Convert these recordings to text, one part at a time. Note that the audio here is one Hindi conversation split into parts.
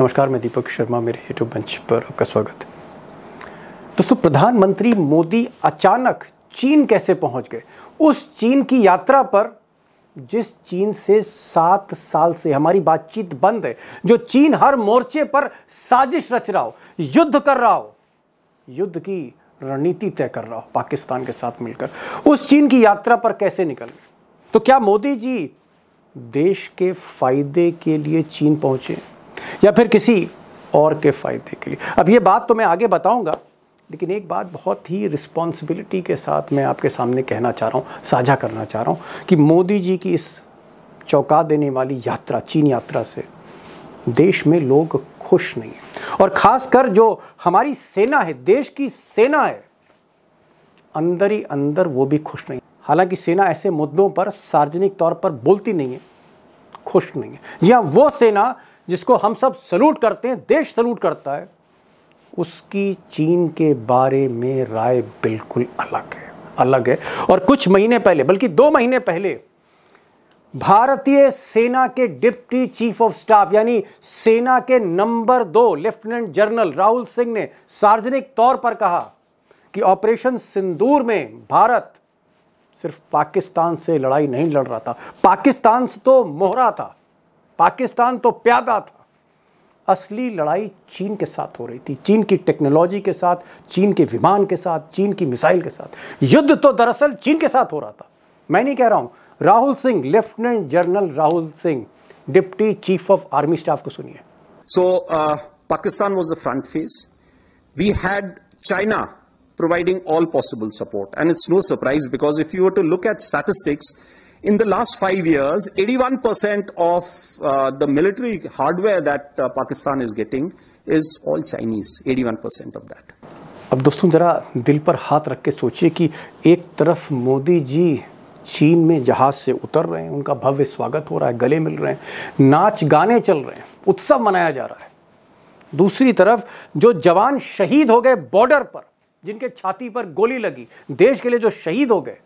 नमस्कार, मैं दीपक शर्मा, मेरे यूट्यूब मंच पर आपका स्वागत है। दोस्तों, प्रधानमंत्री मोदी अचानक चीन कैसे पहुंच गए? उस चीन की यात्रा पर जिस चीन से 7 साल से हमारी बातचीत बंद है, जो चीन हर मोर्चे पर साजिश रच रहा हो, युद्ध कर रहा हो, युद्ध की रणनीति तय कर रहा हो पाकिस्तान के साथ मिलकर, उस चीन की यात्रा पर कैसे निकल गए? तो क्या मोदी जी देश के फायदे के लिए चीन पहुंचे या फिर किसी और के फायदे के लिए? अब ये बात तो मैं आगे बताऊंगा, लेकिन एक बात बहुत ही रिस्पॉन्सिबिलिटी के साथ मैं आपके सामने कहना चाह रहा हूँ, साझा करना चाह रहा हूँ कि मोदी जी की इस चौंका देने वाली यात्रा, चीन यात्रा से देश में लोग खुश नहीं हैं। और खासकर जो हमारी सेना है, देश की सेना है, अंदर ही अंदर वो भी खुश नहीं। हालांकि सेना ऐसे मुद्दों पर सार्वजनिक तौर पर बोलती नहीं है, खुश नहीं है। जी हाँ, वो सेना जिसको हम सब सलूट करते हैं, देश सलूट करता है, उसकी चीन के बारे में राय बिल्कुल अलग है। और कुछ महीने पहले, बल्कि 2 महीने पहले, भारतीय सेना के डिप्टी चीफ ऑफ स्टाफ यानी सेना के number 2 lieutenant general Rahul Singh ने सार्वजनिक तौर पर कहा कि ऑपरेशन सिंदूर में भारत सिर्फ पाकिस्तान से लड़ाई नहीं लड़ रहा था, पाकिस्तान से तो मोहरा था, पाकिस्तान तो प्यादा था। असली लड़ाई चीन के साथ हो रही थी, चीन की टेक्नोलॉजी के साथ, चीन के विमान के साथ, चीन की मिसाइल के साथ। युद्ध तो दरअसल चीन के साथ हो रहा था। मैं नहीं कह रहा हूं, Rahul Singh, lieutenant general Rahul Singh, deputy chief of army staff को सुनिए। So Pakistan was the front face. We had China providing all possible support, and it's no surprise because if you were to look at statistics, in the last 5 years, 81% of the military hardware that Pakistan is getting is all Chinese. 81% of that. अब दोस्तों, जरा दिल पर हाथ रख के सोचिए कि एक तरफ मोदी जी चीन में जहाज से उतर रहे हैं, उनका भव्य स्वागत हो रहा है, गले मिल रहे हैं, नाच गाने चल रहे हैं, उत्सव मनाया जा रहा है। दूसरी तरफ जो जवान शहीद हो गए बॉर्डर पर, जिनके छाती पर गोली लगी, देश के लिए जो शहीद हो गए,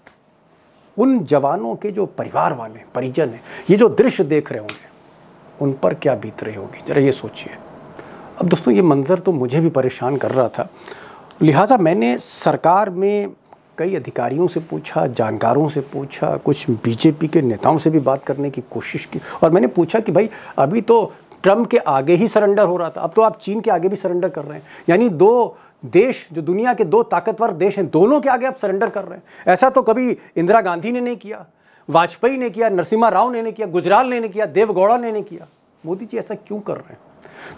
उन जवानों के जो परिवार वाले, परिजन हैं, ये जो दृश्य देख रहे होंगे, उन पर क्या बीत रही होगी, जरा ये सोचिए। अब दोस्तों, ये मंजर तो मुझे भी परेशान कर रहा था, लिहाजा मैंने सरकार में कई अधिकारियों से पूछा, जानकारों से पूछा, कुछ बीजेपी के नेताओं से भी बात करने की कोशिश की, और मैंने पूछा कि भाई, अभी तो ट्रंप के आगे ही सरेंडर हो रहा था, अब तो आप चीन के आगे भी सरेंडर कर रहे हैं, यानी 2 देश, जो दुनिया के 2 ताकतवर देश हैं, दोनों के आगे आप सरेंडर कर रहे हैं। ऐसा तो कभी इंदिरा गांधी ने नहीं किया, वाजपेयी ने किया, नरसिम्हा राव ने नहीं किया, गुजराल ने नहीं किया, देवगौड़ा ने नहीं किया। मोदी जी ऐसा क्यों कर रहे हैं?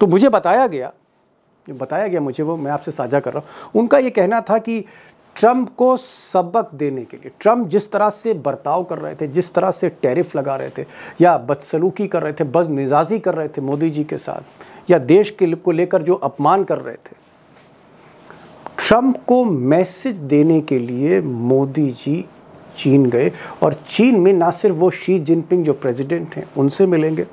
तो मुझे बताया गया मुझे, वो मैं आपसे साझा कर रहा हूँ। उनका ये कहना था कि ट्रंप को सबक देने के लिए, ट्रंप जिस तरह से बर्ताव कर रहे थे, जिस तरह से टैरिफ लगा रहे थे या बदसलूकी कर रहे थे, बदमिजाजी कर रहे थे मोदी जी के साथ, या देश के को लेकर जो अपमान कर रहे थे, ट्रंप को मैसेज देने के लिए मोदी जी चीन गए। और चीन में ना सिर्फ वो शी जिनपिंग जो प्रेसिडेंट हैं उनसे मिलेंगे,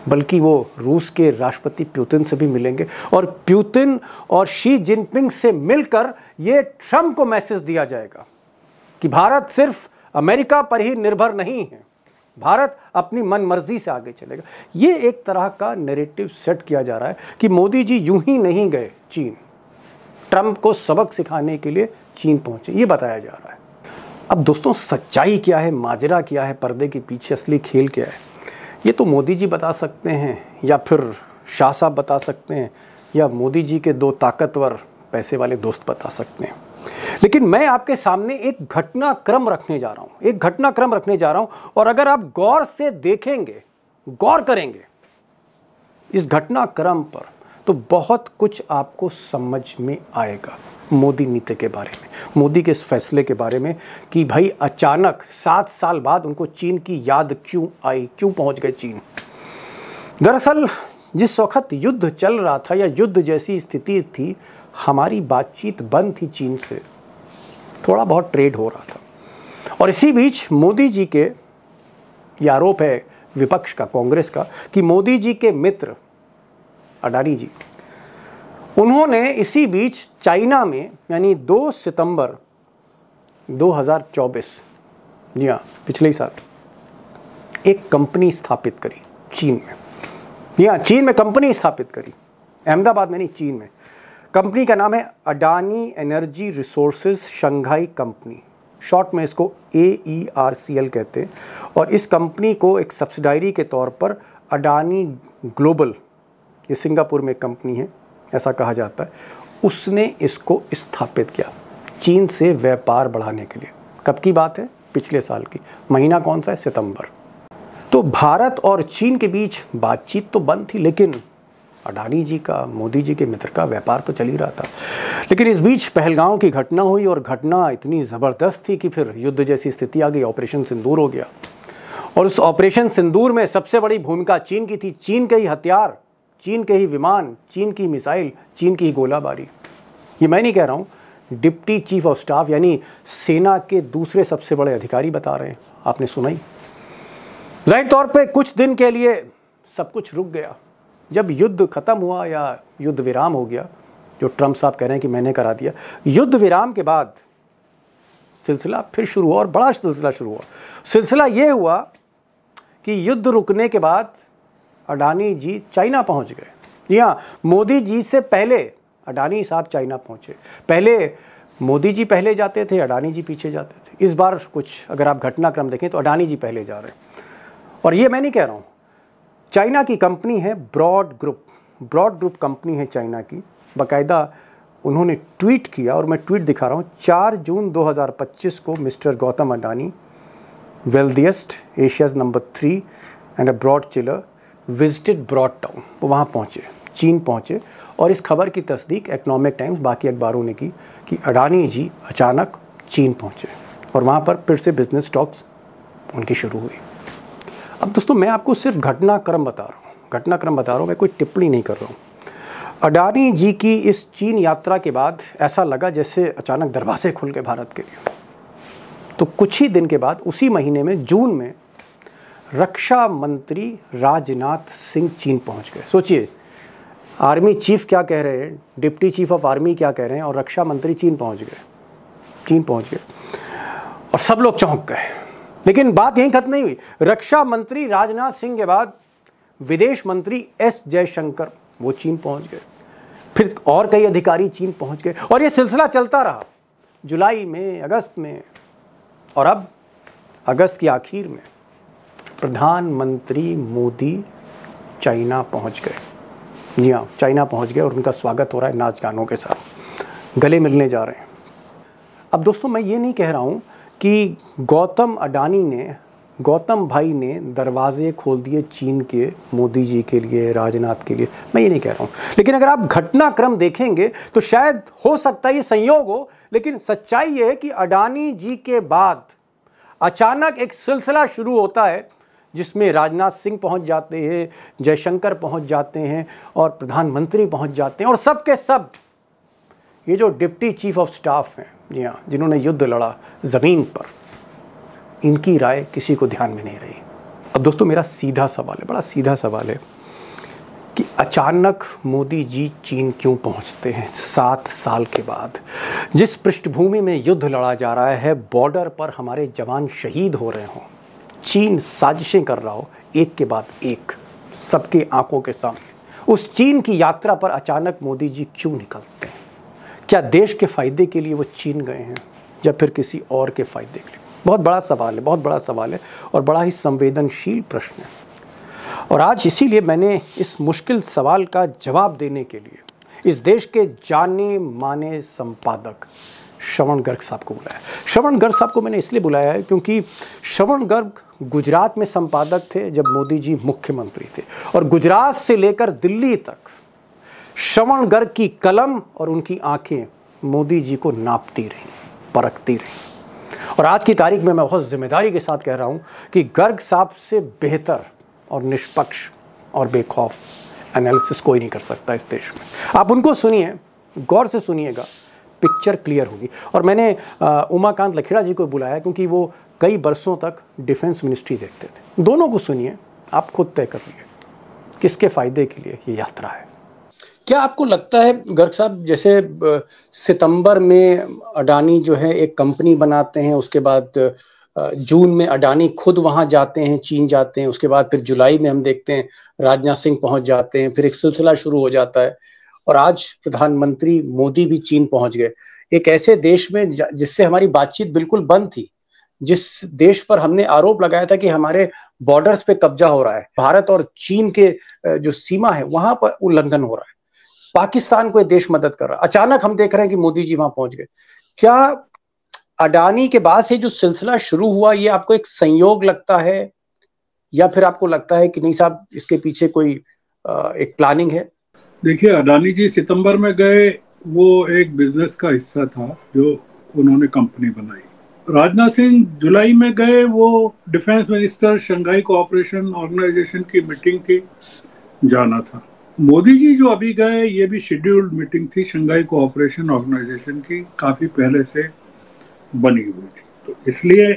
बल्कि वो रूस के राष्ट्रपति पुतिन से भी मिलेंगे, और पुतिन और शी जिनपिंग से मिलकर ये ट्रंप को मैसेज दिया जाएगा कि भारत सिर्फ अमेरिका पर ही निर्भर नहीं है, भारत अपनी मनमर्जी से आगे चलेगा। ये एक तरह का नैरेटिव सेट किया जा रहा है कि मोदी जी यूं ही नहीं गए चीन, ट्रंप को सबक सिखाने के लिए चीन पहुंचे, ये बताया जा रहा है। अब दोस्तों, सच्चाई क्या है, माजरा क्या है, पर्दे के पीछे असली खेल क्या है, ये तो मोदी जी बता सकते हैं, या फिर शाह साहब बता सकते हैं, या मोदी जी के 2 ताकतवर पैसे वाले दोस्त बता सकते हैं। लेकिन मैं आपके सामने एक घटनाक्रम रखने जा रहा हूं, और अगर आप गौर से देखेंगे, गौर करेंगे इस घटनाक्रम पर, तो बहुत कुछ आपको समझ में आएगा मोदी नीति के बारे में, मोदी के इस फैसले के बारे में कि भाई अचानक 7 साल बाद उनको चीन की याद क्यों आई, क्यों पहुंच गए चीन। दरअसल जिस वक्त युद्ध चल रहा था या युद्ध जैसी स्थिति थी, हमारी बातचीत बंद थी चीन से, थोड़ा बहुत ट्रेड हो रहा था। और इसी बीच मोदी जी के ये आरोप है विपक्ष का, कांग्रेस का, कि मोदी जी के मित्र अडानी जी, उन्होंने इसी बीच चाइना में, यानी 2 सितंबर 2024, जी हाँ, पिछले ही साल, एक कंपनी स्थापित करी चीन में। यहाँ चीन में कंपनी स्थापित करी, अहमदाबाद में नहीं, चीन में। कंपनी का नाम है Adani energy resources Shanghai company, short में इसको AERCL कहते हैं। और इस कंपनी को एक सब्सिडायरी के तौर पर अडानी ग्लोबल, ये सिंगापुर में एक कंपनी है ऐसा कहा जाता है, उसने इसको स्थापित किया चीन से व्यापार बढ़ाने के लिए। कब की बात है? पिछले साल की। महीना कौन सा है? सितंबर। तो भारत और चीन के बीच बातचीत तो बंद थी, लेकिन अडानी जी का, मोदी जी के मित्र का व्यापार तो चल ही रहा था। लेकिन इस बीच पहलगांव की घटना हुई और घटना इतनी ज़बरदस्त थी कि फिर युद्ध जैसी स्थिति आ गई, ऑपरेशन सिंदूर हो गया। और उस ऑपरेशन सिंदूर में सबसे बड़ी भूमिका चीन की थी। चीन के ही हथियार, चीन के ही विमान, चीन की मिसाइल, चीन की ही गोलाबारी। ये मैं नहीं कह रहा हूँ, डिप्टी चीफ ऑफ स्टाफ यानी सेना के दूसरे सबसे बड़े अधिकारी बता रहे हैं, आपने सुना ही। जाहिर तौर पे कुछ दिन के लिए सब कुछ रुक गया। जब युद्ध खत्म हुआ या युद्ध विराम हो गया, जो ट्रंप साहब कह रहे हैं कि मैंने करा दिया, युद्ध विराम के बाद सिलसिला फिर शुरू हुआ और बड़ा सिलसिला शुरू हुआ। सिलसिला ये हुआ कि युद्ध रुकने के बाद अडानी जी चाइना पहुंच गए। जी हाँ, मोदी जी से पहले अडानी साहब चाइना पहुंचे। पहले मोदी जी पहले जाते थे, अडानी जी पीछे जाते थे। इस बार कुछ अगर आप घटनाक्रम देखें तो अडानी जी पहले जा रहे हैं। और ये मैं नहीं कह रहा हूँ, चाइना की कंपनी है ब्रॉड ग्रुप कंपनी है चाइना की। बाकायदा उन्होंने ट्वीट किया और मैं ट्वीट दिखा रहा हूँ। 4 जून 2025 को mister Gautam Adani, wealthiest, Asia's number 3 and a broad chiller, visited broad town. वो वहाँ पहुँचे, चीन पहुँचे। और इस खबर की तस्दीक इकोनॉमिक टाइम्स, बाकी अखबारों ने की कि अडानी जी अचानक चीन पहुँचे और वहाँ पर फिर से बिजनेस टॉक्स उनकी शुरू हुई। अब दोस्तों, मैं आपको सिर्फ घटनाक्रम बता रहा हूँ, मैं कोई टिप्पणी नहीं कर रहा हूँ। अडानी जी की इस चीन यात्रा के बाद ऐसा लगा जैसे अचानक दरवाजे खुल गए भारत के लिए। तो कुछ ही दिन के बाद, उसी महीने में, जून में, रक्षा मंत्री राजनाथ सिंह चीन पहुंच गए। सोचिए, आर्मी चीफ क्या कह रहे हैं, डिप्टी चीफ ऑफ आर्मी क्या कह रहे हैं, और रक्षा मंत्री चीन पहुंच गए और सब लोग चौंक गए। लेकिन बात यहीं खत्म नहीं हुई। रक्षा मंत्री राजनाथ सिंह के बाद विदेश मंत्री एस जयशंकर, वो चीन पहुंच गए। फिर और कई अधिकारी चीन पहुंच गए और ये सिलसिला चलता रहा। जुलाई में, अगस्त में, और अब अगस्त की आखिर में प्रधानमंत्री मोदी चाइना पहुंच गए। जी हाँ, चाइना पहुंच गए और उनका स्वागत हो रहा है नाच गानों के साथ, गले मिलने जा रहे हैं। अब दोस्तों, मैं ये नहीं कह रहा हूं कि गौतम भाई ने दरवाजे खोल दिए चीन के, मोदी जी के लिए, राजनाथ के लिए, मैं ये नहीं कह रहा हूँ। लेकिन अगर आप घटनाक्रम देखेंगे तो शायद हो सकता है ये संयोग हो, लेकिन सच्चाई ये है कि अडानी जी के बाद अचानक एक सिलसिला शुरू होता है जिसमें राजनाथ सिंह पहुंच जाते हैं, जयशंकर पहुंच जाते हैं और प्रधानमंत्री पहुंच जाते हैं। और सब के सब ये जो डिप्टी चीफ ऑफ स्टाफ हैं, जी हाँ, जिन्होंने युद्ध लड़ा ज़मीन पर, इनकी राय किसी को ध्यान में नहीं रही। अब दोस्तों, मेरा सीधा सवाल है, बड़ा सीधा सवाल है कि अचानक मोदी जी चीन क्यों पहुंचते हैं 7 साल के बाद? जिस पृष्ठभूमि में युद्ध लड़ा जा रहा है, बॉर्डर पर हमारे जवान शहीद हो रहे हों, चीन साजिशें कर रहा हो एक के बाद एक, सबके आंखों के सामने, उस चीन की यात्रा पर अचानक मोदी जी क्यों निकलते हैं? क्या देश के फ़ायदे के लिए वो चीन गए हैं या फिर किसी और के फ़ायदे के लिए? बहुत बड़ा सवाल है और बड़ा ही संवेदनशील प्रश्न है। और आज इसीलिए मैंने इस मुश्किल सवाल का जवाब देने के लिए इस देश के जाने माने संपादक श्रवण गर्ग साहब को बुलाया। श्रवण गर्ग साहब को मैंने इसलिए बुलाया है क्योंकि श्रवण गर्ग गुजरात में संपादक थे जब मोदी जी मुख्यमंत्री थे, और गुजरात से लेकर दिल्ली तक श्रवण गर्ग की कलम और उनकी आंखें मोदी जी को नापती रहीं, परखती रहीं। और आज की तारीख में मैं बहुत जिम्मेदारी के साथ कह रहा हूं कि गर्ग साहब से बेहतर और निष्पक्ष और बेखौफ एनालिसिस कोई नहीं कर सकता इस देश में। आप उनको सुनिए, गौर से सुनिएगा, पिक्चर क्लियर होगी। और मैंने उमाकांत लखेड़ा जी को बुलाया क्योंकि वो कई बरसों तक डिफेंस मिनिस्ट्री देखते थे। दोनों को सुनिए, आप खुद तय कर लिए किसके फ़ायदे के लिए ये यात्रा है। क्या आपको लगता है गर्ग साहब, जैसे सितंबर में अडानी जो है एक कंपनी बनाते हैं, उसके बाद जून में अडानी खुद वहां जाते हैं, चीन जाते हैं, उसके बाद फिर जुलाई में हम देखते हैं राजनाथ सिंह पहुंच जाते हैं, फिर एक सिलसिला शुरू हो जाता है और आज प्रधानमंत्री मोदी भी चीन पहुंच गए, एक ऐसे देश में जिससे हमारी बातचीत बिल्कुल बंद थी, जिस देश पर हमने आरोप लगाया था कि हमारे बॉर्डर्स पे कब्जा हो रहा है, भारत और चीन के जो सीमा है वहां पर उल्लंघन हो रहा है, पाकिस्तान को ये देश मदद कर रहा है, अचानक हम देख रहे हैं कि मोदी जी वहां पहुंच गए। क्या अडानी के बाद से जो सिलसिला शुरू हुआ ये आपको एक संयोग लगता है या फिर आपको लगता है कि नहीं साहब इसके पीछे कोई एक प्लानिंग है? देखिए, अडानी जी सितंबर में गए, वो एक बिजनेस का हिस्सा था जो उन्होंने कंपनी बनाई। राजनाथ सिंह जुलाई में गए, वो defence minister Shanghai Cooperation Organisation की मीटिंग थी, जाना था। मोदी जी जो अभी गए, ये भी शेड्यूल्ड मीटिंग थी शंघाई कोऑपरेशन ऑर्गेनाइजेशन की, काफी पहले से बनी हुई थी। तो इसलिए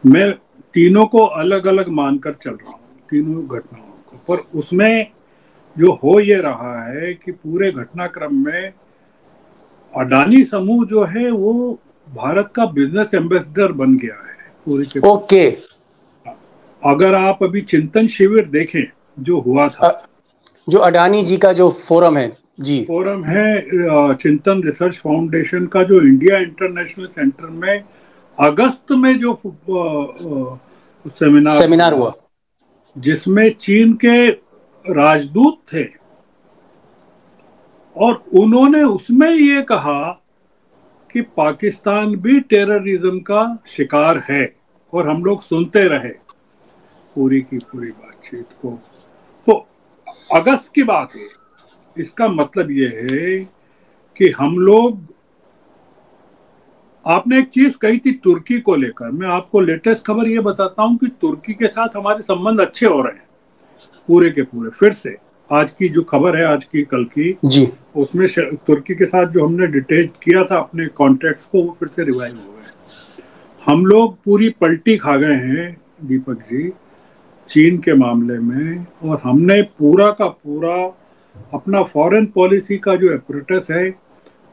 मैं तीनों को अलग अलग मानकर चल रहा हूँ, तीनों घटनाओं को। पर उसमें जो हो ये रहा है कि पूरे घटनाक्रम में अडानी समूह जो है वो भारत का बिजनेस एम्बेसडर बन गया है पूरे के। ओके। अगर आप अभी चिंतन शिविर देखें जो हुआ था, जो अडानी जी का जो फोरम है, जी फोरम है चिंतन रिसर्च फाउंडेशन का, जो इंडिया इंटरनेशनल सेंटर में अगस्त में जो सेमिनार हुआ, जिसमें चीन के राजदूत थे, और उन्होंने उसमें ये कहा कि पाकिस्तान भी टेररिज्म का शिकार है, और हम लोग सुनते रहे पूरी की पूरी बातचीत को। तो अगस्त की बात है, इसका मतलब ये है कि हम लोग, आपने एक चीज कही थी तुर्की को लेकर, मैं आपको लेटेस्ट खबर ये बताता हूं कि तुर्की के साथ हमारे संबंध अच्छे हो रहे हैं पूरे के पूरे। फिर से आज की जो खबर है, आज की कल की जी, उसमें तुर्की के साथ जो हमने डिटेक्ट किया था अपने कॉन्ट्रैक्ट्स को, वो फिर से रिवाइव हो गए। हम लोग पूरी पलटी खा गए हैं दीपक जी चीन के मामले में, और हमने पूरा का पूरा अपना फॉरेन पॉलिसी का जो एपरेटस है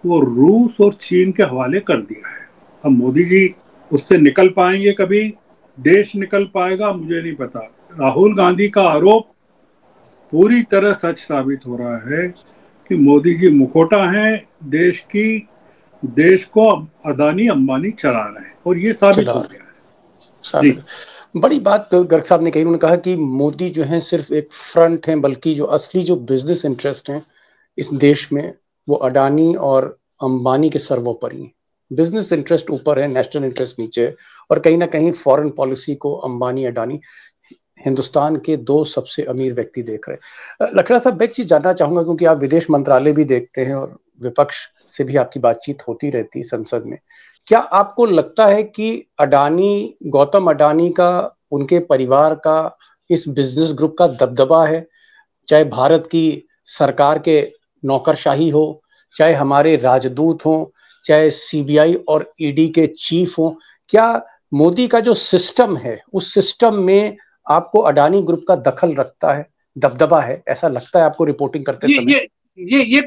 वो रूस और चीन के हवाले कर दिया है। अब मोदी जी उससे निकल पाएंगे, कभी देश निकल पाएगा, मुझे नहीं पता। राहुल गांधी का आरोप पूरी तरह सच साबित हो रहा है कि मोदी जी मुखौटा हैं देश की, देश को अदानी अंबानी चला रहे हैं, और ये साबित हो गया है। बड़ी बात गर्ग साहब ने कही, उन्होंने कहा कि मोदी जो है सिर्फ एक फ्रंट है, बल्कि जो असली जो बिजनेस इंटरेस्ट हैं इस देश में वो अडानी और अंबानी के सर्वोपरि हैं। बिजनेस इंटरेस्ट ऊपर है, नेशनल इंटरेस्ट नीचे है, और कहीं ना कहीं फॉरेन पॉलिसी को अंबानी अडानी हिंदुस्तान के दो सबसे अमीर व्यक्ति देख रहे हैं। लखड़ा साहब, मैं एक चीज जानना चाहूंगा, क्योंकि आप विदेश मंत्रालय भी देखते हैं और विपक्ष से भी आपकी बातचीत होती रहती है संसद में, क्या आपको लगता है कि अडानी, गौतम अडानी का, उनके परिवार का इस बिजनेस ग्रुप का दबदबा है, चाहे भारत की सरकार के नौकरशाही हो, चाहे हमारे राजदूत हो, चाहे सीबीआई और ईडी के चीफ हो, क्या मोदी का जो सिस्टम है उस सिस्टम में आपको अडानी ग्रुप का दखल रखता है, दबदबा है, ऐसा लगता है आपको रिपोर्टिंग करते समय? ये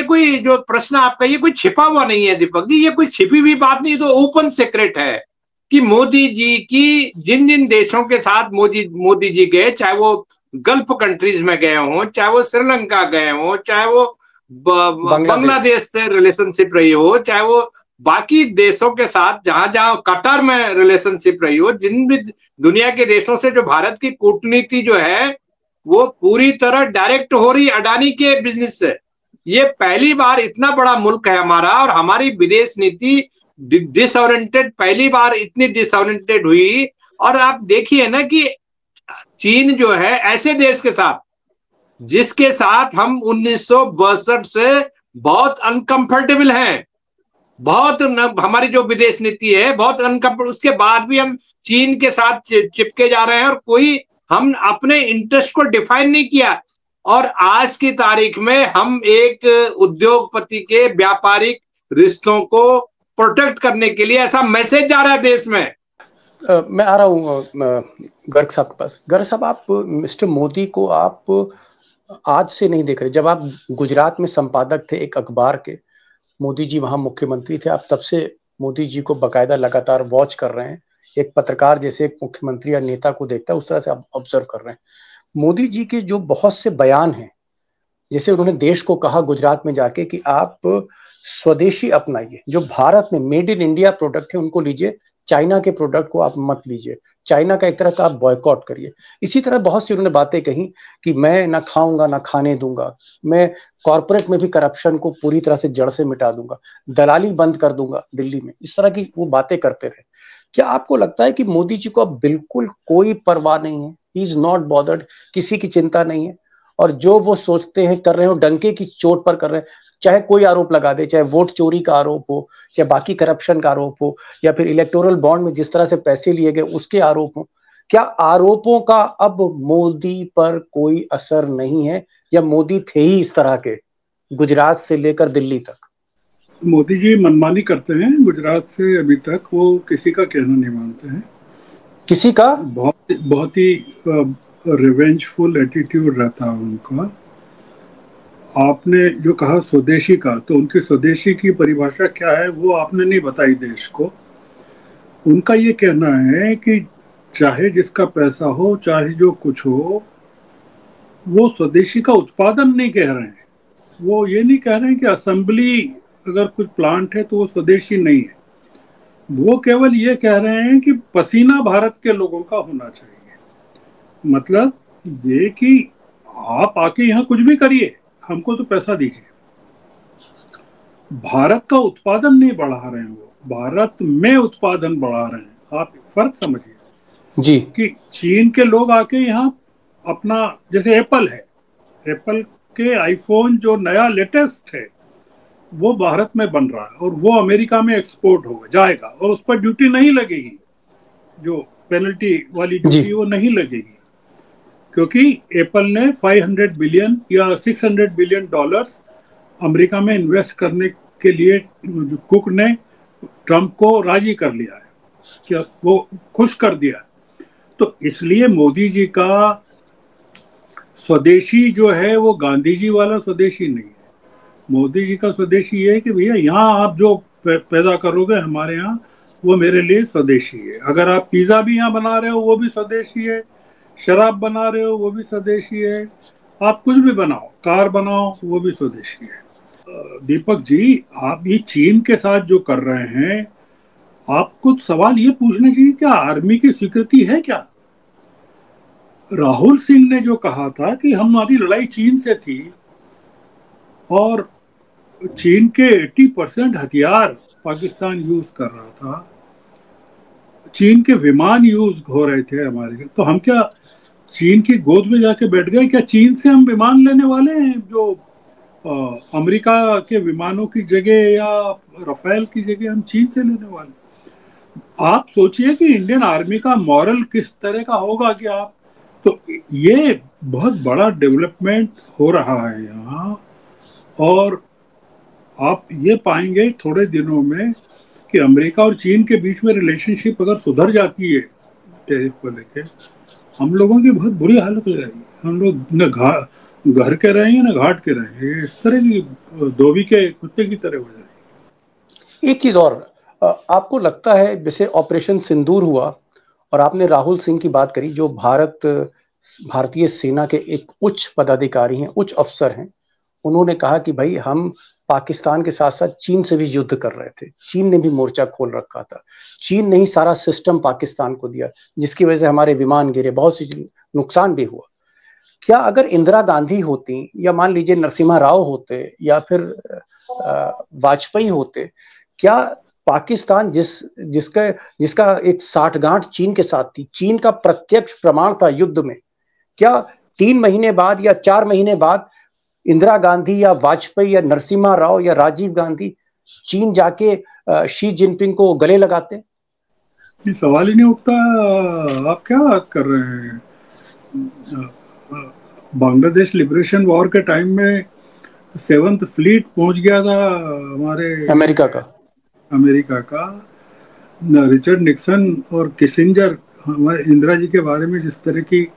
कोई जो प्रश्न आपका, ये कोई छिपा हुआ नहीं है दीपक जी, ये कोई छिपी हुई बात नहीं, तो ओपन सीक्रेट है कि मोदी जी की जिन जिन देशों के साथ मोदी जी गए, चाहे वो गल्फ कंट्रीज में गए हों, चाहे वो श्रीलंका गए हों, चाहे वो बांग्लादेश से रिलेशनशिप रही हो, चाहे वो बाकी देशों के साथ जहां जहां कतर में रिलेशनशिप रही हो, जिन भी दुनिया के देशों से जो भारत की कूटनीति जो है वो पूरी तरह डायरेक्ट हो रही अडानी के बिजनेस से। ये पहली बार, इतना बड़ा मुल्क है हमारा और हमारी विदेश नीति डिसओरिएंटेड, पहली बार इतनी डिसओरिएंटेड हुई। और आप देखिए ना कि चीन जो है ऐसे देश के साथ जिसके साथ हम 1962 से बहुत अनकंफर्टेबल हैं, बहुत हमारी जो विदेश नीति है बहुत अनकंफर्टेबल, उसके बाद भी हम चीन के साथ चिपके जा रहे हैं और कोई हम अपने इंटरेस्ट को डिफाइन नहीं किया। और आज की तारीख में हम एक उद्योगपति के व्यापारिक रिश्तों को प्रोटेक्ट करने के लिए ऐसा मैसेज जा रहा है देश में। मैं आ रहा हूँ गर्ग साहब के पास। गर्ग साहब, आप मिस्टर मोदी को आप आज से नहीं देख रहे, जब आप गुजरात में संपादक थे एक अखबार के, मोदी जी वहां मुख्यमंत्री थे, आप तब से मोदी जी को बकायदा लगातार वॉच कर रहे हैं, एक पत्रकार जैसे एक मुख्यमंत्री या नेता को देखता है उस तरह से ऑब्जर्व कर रहे हैं। मोदी जी के जो बहुत से बयान हैं, जैसे उन्होंने देश को कहा गुजरात में जाके कि आप स्वदेशी अपनाइए, जो भारत में मेड इन इंडिया प्रोडक्ट है उनको लीजिए, चाइना के प्रोडक्ट को आप मत लीजिए, चाइना का एक तरह का आप बॉयकॉट करिए। इसी तरह बहुत सी उन्होंने बातें कही कि मैं ना खाऊंगा ना खाने दूंगा, मैं कॉर्पोरेट में भी करप्शन को पूरी तरह से जड़ से मिटा दूंगा, दलाली बंद कर दूंगा दिल्ली में, इस तरह की वो बातें करते रहे। क्या आपको लगता है कि मोदी जी को अब बिल्कुल कोई परवाह नहीं है, ही इज नॉट बॉदर्ड, किसी की चिंता नहीं है, और जो वो सोचते हैं कर रहे हो डंके की चोट पर कर रहे हैं, चाहे कोई आरोप लगा दे, चाहे वोट चोरी का आरोप हो, चाहे बाकी करप्शन का आरोप हो, या फिर इलेक्टोरल बॉन्ड में जिस तरह से पैसे लिए गए उसके आरोप हो, क्या आरोपों का अब मोदी पर कोई असर नहीं है, या मोदी थे ही इस तरह के गुजरात से लेकर दिल्ली तक? मोदी जी मनमानी करते हैं गुजरात से अभी तक, वो किसी का कहना नहीं मानते हैं, किसी का बहुत ही रिवेंजफुल एटीट्यूड रहता है उनका। आपने जो कहा स्वदेशी का, तो उनकी स्वदेशी की परिभाषा क्या है वो आपने नहीं बताई देश को। उनका ये कहना है कि चाहे जिसका पैसा हो, चाहे जो कुछ हो, वो स्वदेशी का उत्पादन नहीं कह रहे हैं। वो ये नहीं कह रहे हैं कि असेंबली अगर कुछ प्लांट है तो वो स्वदेशी नहीं है। वो केवल ये कह रहे हैं कि पसीना भारत के लोगों का होना चाहिए। मतलब ये कि आप आके यहाँ कुछ भी करिए, हमको तो पैसा दीजिए। भारत का उत्पादन नहीं बढ़ा रहे हैं, वो भारत में उत्पादन बढ़ा रहे हैं। आप फर्क समझिए जी कि चीन के लोग आके यहाँ अपना, जैसे एप्पल है, एप्पल के आईफोन जो नया लेटेस्ट है वो भारत में बन रहा है और वो अमेरिका में एक्सपोर्ट होगा जाएगा, और उस पर ड्यूटी नहीं लगेगी, जो पेनल्टी वाली ड्यूटी वो नहीं लगेगी, क्योंकि एप्पल ने 500 बिलियन या 600 बिलियन डॉलर्स अमेरिका में इन्वेस्ट करने के लिए कुक ने ट्रंप को राजी कर लिया है, क्या वो खुश कर दिया। तो इसलिए मोदी जी का स्वदेशी जो है वो गांधी जी वाला स्वदेशी नहीं है। मोदी जी का स्वदेशी ये है कि भैया यहाँ आप जो पैदा करोगे हमारे यहाँ, वो मेरे लिए स्वदेशी है। अगर आप पिज्जा भी यहाँ बना रहे हो वो भी स्वदेशी है, शराब बना रहे हो वो भी स्वदेशी है, आप कुछ भी बनाओ, कार बनाओ, वो भी स्वदेशी है। दीपक जी, आप ये चीन के साथ जो कर रहे हैं, आपको सवाल ये पूछना चाहिए क्या आर्मी की स्वीकृति है क्या? राहुल सिंह ने जो कहा था कि हमारी लड़ाई चीन से थी और चीन के 80% हथियार पाकिस्तान यूज कर रहा था, चीन के विमान यूज हो रहे थे हमारे, तो हम क्या चीन की गोद में जाके बैठ गए? क्या चीन से हम विमान लेने वाले हैं जो अमेरिका के विमानों की जगह या राफेल की जगह हम चीन से लेने वाले? आप सोचिए कि इंडियन आर्मी का मॉरल किस तरह का होगा कि आप, तो ये बहुत बड़ा डेवलपमेंट हो रहा है यहाँ, और आप ये पाएंगे थोड़े दिनों में कि अमेरिका और चीन के बीच में रिलेशनशिप अगर सुधर जाती है टेरिफ को लेके, हम लोगों की बहुत बुरी हालत हो जाएगी। हम लोग न घर के रहेंगे न घाट के रहेंगे, इस तरह की धोबी के कुत्ते की तरह हो जाएगी। एक चीज और, आपको लगता है जैसे ऑपरेशन सिंदूर हुआ और आपने राहुल सिंह की बात करी जो भारतीय सेना के एक उच्च पदाधिकारी हैं, उच्च अफसर हैं, उन्होंने कहा कि भाई हम पाकिस्तान के साथ साथ चीन से भी युद्ध कर रहे थे, चीन ने भी मोर्चा खोल रखा था, चीन ने ही सारा सिस्टम पाकिस्तान को दिया जिसकी वजह से हमारे विमान गिरे, बहुत सी नुकसान भी हुआ। क्या अगर इंदिरा गांधी होती या मान लीजिए नरसिम्हा राव होते या फिर वाजपेयी होते, क्या पाकिस्तान जिसका एक साठगांठ चीन के साथ थी, चीन का प्रत्यक्ष प्रमाण था युद्ध में, क्या 3 महीने बाद या 4 महीने बाद इंदिरा गांधी या वाजपेयी या नरसिम्हा राव या राजीव गांधी चीन जाके शी जिनपिंग को गले लगाते? ये सवाल ही नहीं उठता। आप क्या बात कर रहे हैं? बांग्लादेश लिबरेशन वॉर के टाइम में 7th फ्लीट पहुंच गया था हमारे अमेरिका का। रिचर्ड निक्सन और किसिंजर हमारे इंदिरा जी के बारे में जिस तरह की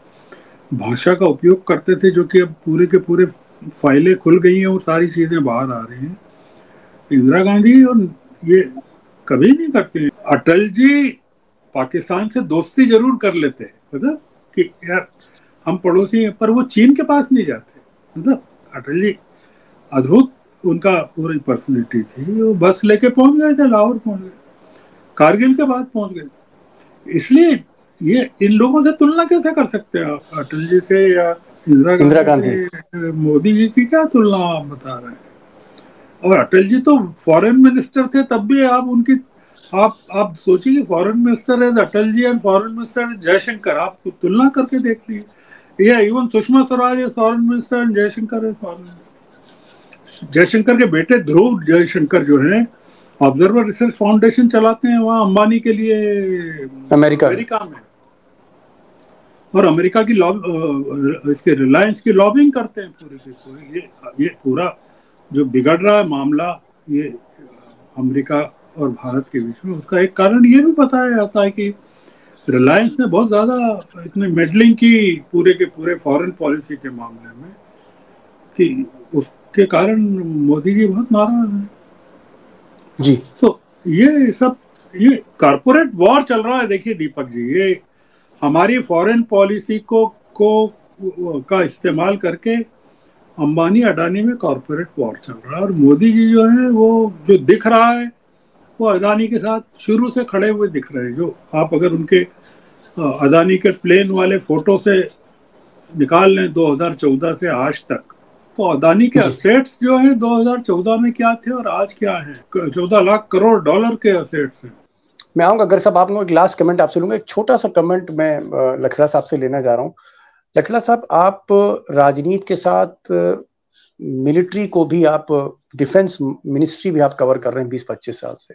भाषा का उपयोग करते थे, जो कि अब पूरे के पूरे फाइलें खुल गई हैं और सारी चीजें बाहर आ रही हैं। इंदिरा गांधी और ये कभी नहीं करते हैं। अटल जी पाकिस्तान से दोस्ती जरूर कर लेते हैं, मतलब कि यार हम पड़ोसी हैं, पर वो चीन के पास नहीं जाते। मतलब अटल जी अद्भुत उनका पूरी पर्सनैलिटी थी। वो बस लेके पहुंच गए थे, लाहौर पहुंच गए, कारगिल के बाद पहुंच गए। इसलिए ये इन लोगों से तुलना कैसे कर सकते हैं आप, अटल जी से या इंदिरा गांधी से? मोदी जी की क्या तुलना आप बता रहे हैं? और अटल जी तो फॉरेन मिनिस्टर थे, तब भी आप उनकी आप सोचिए, फॉरेन मिनिस्टर है Atal ji and foreign minister Jaishankar, आप तुलना करके देख लीजिए। या इवन सुषमा स्वराज है फॉरेन मिनिस्टर एंड जयशंकर है फॉरेन मिनिस्टर। जयशंकर के बेटे ध्रुव जयशंकर जो है ऑब्जर्वर रिसर्च फाउंडेशन चलाते हैं वहाँ अंबानी के लिए अमेरिका में, और अमेरिका की इसके रिलायंस की लॉबिंग करते हैं पूरे के पूरे। ये पूरा जो बिगड़ रहा है मामला ये अमेरिका और भारत के बीच में, उसका एक कारण ये भी बताया जाता है कि रिलायंस ने बहुत ज्यादा इतनी मेडलिंग की पूरे के पूरे फॉरेन पॉलिसी के मामले में कि उसके कारण मोदी जी बहुत नाराज हैं जी। तो ये सब ये कारपोरेट वॉर चल रहा है। देखिए दीपक जी, ये हमारी फॉरेन पॉलिसी को का इस्तेमाल करके अंबानी अडानी में कॉर्पोरेट वॉर चल रहा है। और मोदी जी जो है वो जो दिख रहा है वो अदानी के साथ शुरू से खड़े हुए दिख रहे हैं। जो आप अगर उनके अदानी के प्लेन वाले फोटो से निकाल लें 2014 से आज तक, तो अदानी के असेट्स जो हैं 2014 में क्या थे और आज क्या हैं, 14 लाख करोड़ डॉलर के असेट्स हैं। मैं आऊँगा अगर साहब, आप लोग एक लास्ट कमेंट आपसे लूँगा, एक छोटा सा कमेंट मैं लखड़ा साहब से लेना जा रहा हूँ। लखड़ा साहब, आप राजनीति के साथ मिलिट्री को भी, आप डिफेंस मिनिस्ट्री भी आप कवर कर रहे हैं 20-25 साल से।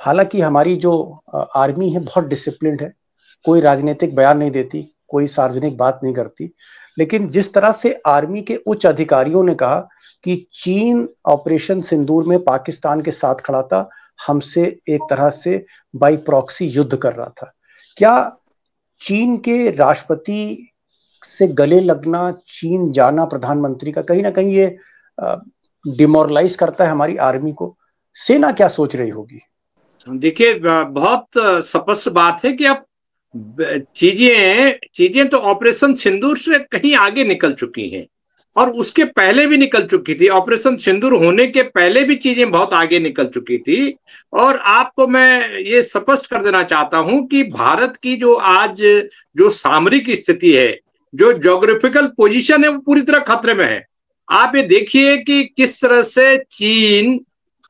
हालांकि हमारी जो आर्मी है बहुत डिसिप्लिन्ड है, कोई राजनीतिक बयान नहीं देती, कोई सार्वजनिक बात नहीं करती, लेकिन जिस तरह से आर्मी के उच्च अधिकारियों ने कहा कि चीन ऑपरेशन सिंदूर में पाकिस्तान के साथ खड़ा था, हमसे एक तरह से बाई प्रॉक्सी युद्ध कर रहा था, क्या चीन के राष्ट्रपति से गले लगना, चीन जाना प्रधानमंत्री का, कहीं ना कहीं ये डिमोरलाइज करता है हमारी आर्मी को? सेना क्या सोच रही होगी? देखिए, बहुत स्पष्ट बात है कि अब चीजें तो ऑपरेशन सिंदूर से कहीं आगे निकल चुकी हैं और उसके पहले भी निकल चुकी थी। ऑपरेशन सिंदूर होने के पहले भी चीजें बहुत आगे निकल चुकी थी। और आपको मैं ये स्पष्ट कर देना चाहता हूं कि भारत की जो आज जो सामरिक स्थिति है, जो ज्योग्राफिकल पोजीशन है, वो पूरी तरह खतरे में है। आप ये देखिए कि किस तरह से चीन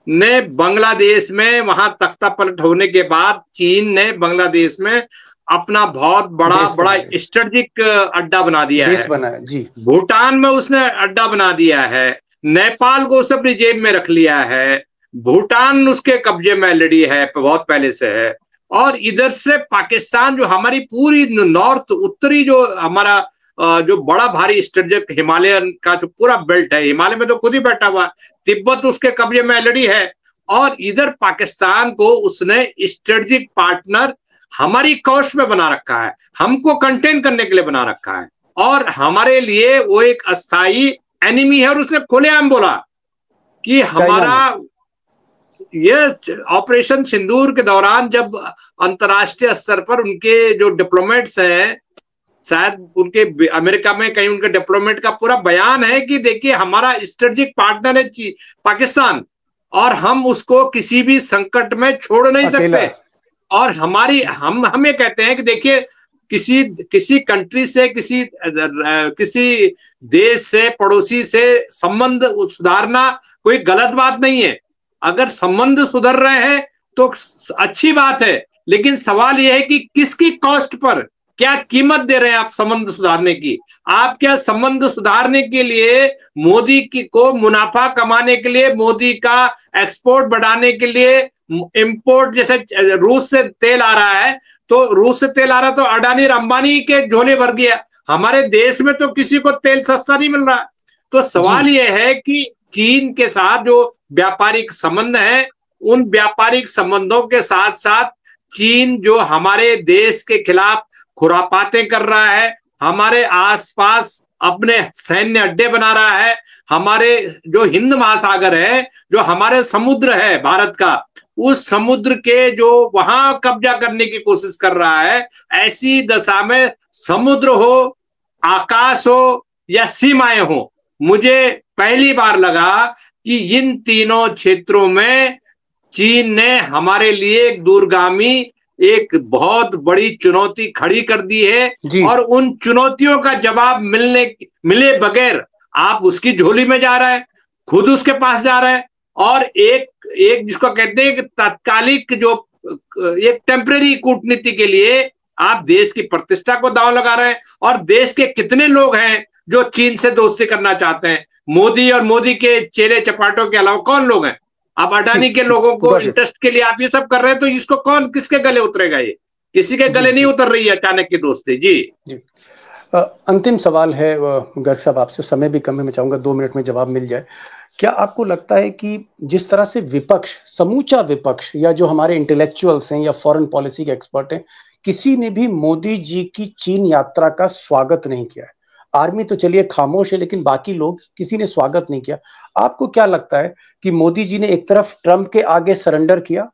ने बांग्लादेश में, वहां तख्ता पलट होने के बाद चीन ने बांग्लादेश में अपना बहुत बड़ा स्ट्रेटेजिक अड्डा बना दिया है जी। भूटान में उसने अड्डा बना दिया है, नेपाल को उसने अपनी जेब में रख लिया है, भूटान उसके कब्जे में ऑलरेडी है, बहुत पहले से है। और इधर से पाकिस्तान, जो हमारी पूरी नॉर्थ उत्तरी जो हमारा जो बड़ा भारी स्ट्रेटेजिक हिमालयन का जो पूरा बेल्ट है, हिमालय में तो खुद ही बैठा हुआ, तिब्बत उसके कब्जे में ऑलरेडी है। और इधर पाकिस्तान को उसने स्ट्रेटेजिक पार्टनर हमारी कोस्ट में बना रखा है, हमको कंटेन करने के लिए बना रखा है, और हमारे लिए वो एक अस्थाई एनिमी है। और उसने खुलेआम बोला कि हमारा ये ऑपरेशन सिंदूर के दौरान जब अंतर्राष्ट्रीय स्तर पर उनके जो डिप्लोमेट्स हैं, शायद उनके अमेरिका में कहीं उनके डिप्लोमेट का पूरा बयान है कि देखिए हमारा स्ट्रेटेजिक पार्टनर है पाकिस्तान और हम उसको किसी भी संकट में छोड़ नहीं सकते। और हम ये कहते हैं कि देखिए किसी कंट्री से, किसी देश से, पड़ोसी से संबंध सुधारना कोई गलत बात नहीं है। अगर संबंध सुधर रहे हैं तो अच्छी बात है, लेकिन सवाल यह है कि किसकी कॉस्ट पर, क्या कीमत दे रहे हैं आप संबंध सुधारने की? आप क्या संबंध सुधारने के लिए मोदी को मुनाफा कमाने के लिए, मोदी का एक्सपोर्ट बढ़ाने के लिए, इंपोर्ट, जैसे रूस से तेल आ रहा है तो अडानी और अंबानी के झोले भर गया, हमारे देश में तो किसी को तेल सस्ता नहीं मिल रहा। तो सवाल यह है कि चीन के साथ जो व्यापारिक संबंध है, उन व्यापारिक संबंधों के साथ साथ चीन जो हमारे देश के खिलाफ खुरापातें कर रहा है, हमारे आसपास अपने सैन्य अड्डे बना रहा है, हमारे जो हिंद महासागर है, जो हमारे समुद्र है भारत का, उस समुद्र के जो वहां कब्जा करने की कोशिश कर रहा है, ऐसी दशा में समुद्र हो, आकाश हो या सीमाएं हो, मुझे पहली बार लगा कि इन तीनों क्षेत्रों में चीन ने हमारे लिए एक दूरगामी, एक बहुत बड़ी चुनौती खड़ी कर दी है और उन चुनौतियों का जवाब मिले बगैर आप उसकी झोली में जा रहे हैं, खुद उसके पास जा रहे हैं और एक जिसको कहते हैं कि तात्कालिक जो एक टेम्परेरी कूटनीति के लिए आप देश की प्रतिष्ठा को दांव लगा रहे हैं। और देश के कितने लोग हैं जो चीन से दोस्ती करना चाहते हैं? मोदी और मोदी के चेले चपाटों के अलावा कौन लोग हैं? आप अडानी के लोगों को इंटरेस्ट के लिए आप ये सब कर रहे हैं, तो इसको कौन, किसके गले उतरेगा? ये किसी के गले नहीं उतर रही है अचानक की दोस्ती। जी अंतिम सवाल है गर्ग साहब आपसे, समय भी कम है, मैं चाहूंगा 2 मिनट में जवाब मिल जाए। क्या आपको लगता है कि जिस तरह से विपक्ष, समूचा विपक्ष या जो हमारे इंटेलेक्चुअल्स हैं या फॉरेन पॉलिसी के एक्सपर्ट हैं, किसी ने भी मोदी जी की चीन यात्रा का स्वागत नहीं किया है? आर्मी तो चलिए खामोश है, लेकिन बाकी लोग किसी ने स्वागत नहीं किया। आपको क्या लगता है कि मोदी जी ने एक तरफ ट्रंप के आगे सरेंडर किया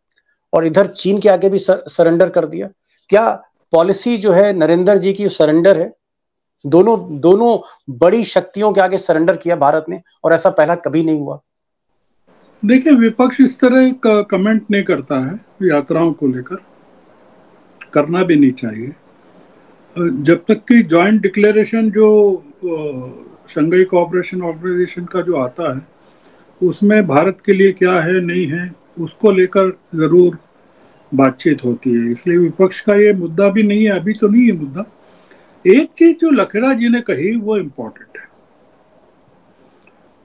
और इधर चीन के आगे भी सरेंडर कर दिया? क्या पॉलिसी जो है नरेंद्र जी की सरेंडर है? दोनों बड़ी शक्तियों के आगे सरेंडर किया भारत ने, और ऐसा पहला कभी नहीं हुआ। देखिए, विपक्ष इस तरह का कमेंट नहीं करता है यात्राओं को लेकर, करना भी नहीं चाहिए। जब तक कि जॉइंट डिक्लेरेशन जो शंघाई कोऑपरेशन ऑर्गेनाइजेशन का जो आता है, उसमें भारत के लिए क्या है नहीं है उसको लेकर जरूर बातचीत होती है। इसलिए विपक्ष का ये मुद्दा भी नहीं है, अभी तो नहीं है मुद्दा। एक चीज जो लखेड़ा जी ने कही वो इम्पोर्टेंट है,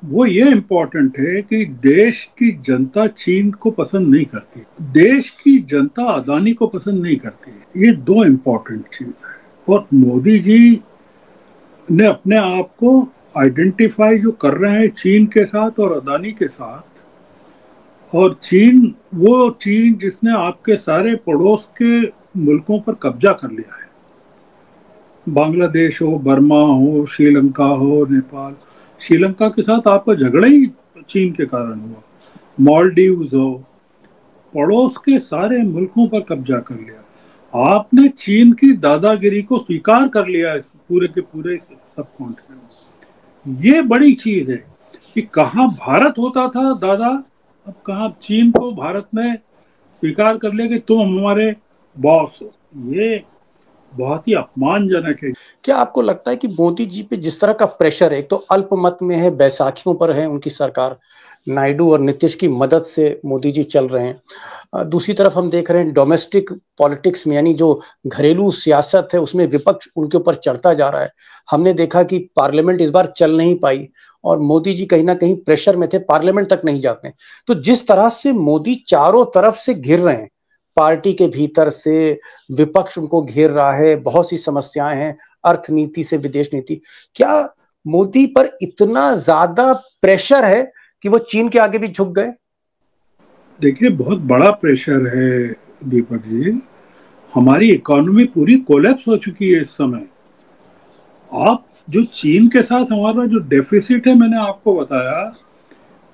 वो ये इम्पोर्टेंट है कि देश की जनता चीन को पसंद नहीं करती, देश की जनता अदानी को पसंद नहीं करती। ये 2 इम्पोर्टेंट चीज है। और मोदी जी ने अपने आप को आइडेंटिफाई जो कर रहे हैं चीन के साथ और अदानी के साथ, और चीन वो चीन जिसने आपके सारे पड़ोस के मुल्कों पर कब्जा कर लिया है, बांग्लादेश हो, बर्मा हो, श्रीलंका हो, नेपाल। श्रीलंका के साथ आपका झगड़ा ही चीन के कारण हुआ, मालदीव्स हो, पड़ोस के सारे मुल्कों पर कब्जा कर लिया। आपने चीन की दादागिरी को स्वीकार कर लिया इस पूरे के पूरे सब कॉन्टिनेंट। ये बड़ी चीज है कि कहाँ भारत होता था दादा, अब कहाँ चीन को भारत ने स्वीकार कर लिया कि तुम हमारे बॉस हो। ये बहुत ही अपमानजनक है। क्या आपको लगता है कि मोदी जी पे जिस तरह का प्रेशर है, तो अल्पमत में है, बैसाखियों पर है उनकी सरकार, नायडू और नीतीश की मदद से मोदी जी चल रहे हैं, दूसरी तरफ हम देख रहे हैं डोमेस्टिक पॉलिटिक्स में, यानी जो घरेलू सियासत है उसमें विपक्ष उनके ऊपर चढ़ता जा रहा है। हमने देखा कि पार्लियामेंट इस बार चल नहीं पाई और मोदी जी कहीं ना कहीं प्रेशर में थे, पार्लियामेंट तक नहीं जाते। तो जिस तरह से मोदी चारों तरफ से घिर रहे हैं, पार्टी के भीतर से विपक्ष उनको घेर रहा है, बहुत सी समस्याएं हैं, अर्थनीति से विदेश नीति, क्या मोदी पर इतना ज्यादा प्रेशर है कि वो चीन के आगे भी झुक गए? देखिए, बहुत बड़ा प्रेशर है दीपक जी। हमारी इकोनॉमी पूरी कोलैप्स हो चुकी है इस समय। आप जो चीन के साथ हमारा जो डेफिसिट है, मैंने आपको बताया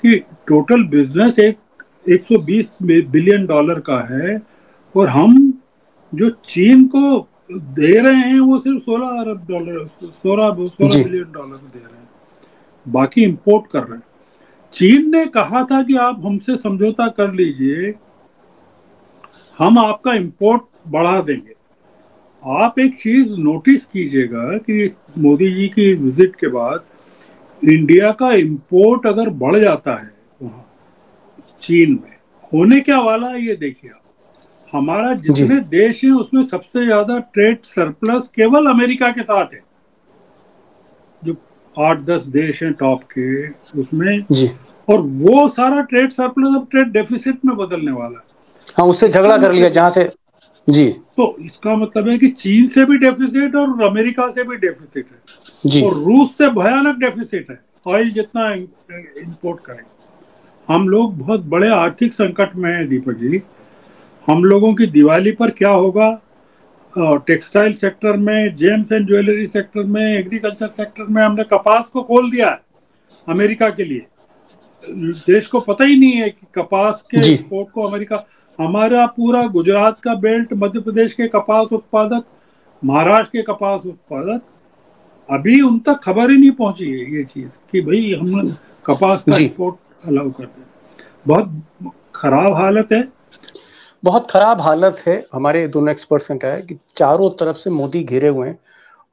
कि टोटल बिजनेस 120 बिलियन डॉलर का है, और हम जो चीन को दे रहे हैं वो सिर्फ 16 अरब डॉलर, 16 बिलियन डॉलर दे रहे हैं, बाकी इंपोर्ट कर रहे हैं। चीन ने कहा था कि आप हमसे समझौता कर लीजिए, हम आपका इंपोर्ट बढ़ा देंगे। आप एक चीज नोटिस कीजिएगा कि मोदी जी की विजिट के बाद इंडिया का इंपोर्ट अगर बढ़ जाता है वहां चीन में, होने क्या वाला है ये देखिए। हमारा जितने देश हैं उसमें सबसे ज्यादा ट्रेड सरप्लस केवल अमेरिका के साथ है, जो 8-10 देश हैं टॉप के उसमें जी। और वो सारा ट्रेड सरप्लस अब ट्रेड डेफिसिट में बदलने वाला है। हाँ, उससे झगड़ा कर लिया जहां से जी। तो इसका मतलब है कि चीन से भी डेफिसिट और अमेरिका से भी डेफिसिट है जी। और रूस से भयानक डेफिसिट है, ऑयल जितना इंपोर्ट करें। हम लोग बहुत बड़े आर्थिक संकट में हैं दीपक जी। हम लोगों की दिवाली पर क्या होगा, टेक्सटाइल सेक्टर में, जेम्स एंड ज्वेलरी सेक्टर में, एग्रीकल्चर सेक्टर में हमने कपास को खोल दिया है अमेरिका के लिए। देश को पता ही नहीं है कि कपास के जी। एक्सपोर्ट को अमेरिका, हमारा पूरा गुजरात का बेल्ट, मध्य प्रदेश के कपास उत्पादक, महाराष्ट्र के कपास उत्पादक, अभी उन तक खबर ही नहीं पहुंची है ये चीज कि भाई हम कपास का जी। एक्सपोर्ट अलाउ कर दें। बहुत खराब हालत है। बहुत खराब हालत है। हमारे दोनों एक्सपर्ट्स ने कहा है कि चारों तरफ से मोदी घिरे हुए हैं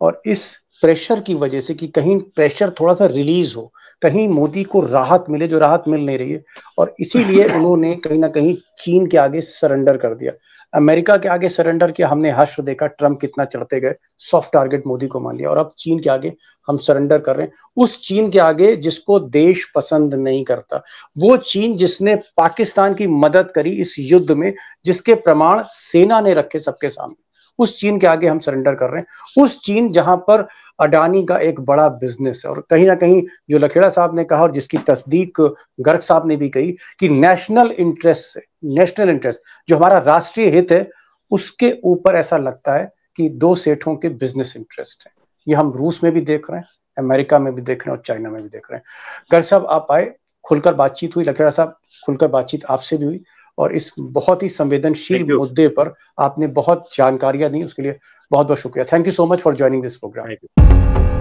और इस प्रेशर की वजह से कि कहीं प्रेशर थोड़ा सा रिलीज हो, कहीं मोदी को राहत मिले, जो राहत मिल नहीं रही है, और इसीलिए उन्होंने कहीं ना कहीं चीन के आगे सरेंडर कर दिया, अमेरिका के आगे सरेंडर किया। हमने हश्र देखा ट्रम्प कितना चढ़ते गए, सॉफ्ट टारगेट मोदी को मान लिया, और अब चीन के आगे हम सरेंडर कर रहे हैं। उस चीन के आगे जिसको देश पसंद नहीं करता, वो चीन जिसने पाकिस्तान की मदद करी इस युद्ध में, जिसके प्रमाण सेना ने रखे सबके सामने, उस चीन के आगे हम सरेंडर कर रहे हैं। उस चीन जहां पर अडानी का एक बड़ा बिजनेस है, और कहीं ना कहीं जो लखेड़ा साहब ने कहा और जिसकी तस्दीक गर्ग साहब ने भी कही कि नेशनल इंटरेस्ट जो हमारा राष्ट्रीय हित है, उसके ऊपर ऐसा लगता है कि दो सेठों के बिजनेस इंटरेस्ट है। ये हम रूस में भी देख रहे हैं, अमेरिका में भी देख रहे हैं और चाइना में भी देख रहे हैं। गर्ग साहब आप आए, खुलकर बातचीत हुई, लखेड़ा साहब खुलकर बातचीत आपसे भी हुई, और इस बहुत ही संवेदनशील मुद्दे पर आपने बहुत जानकारियां दी, उसके लिए बहुत बहुत शुक्रिया। Thank you so much for joining this programme.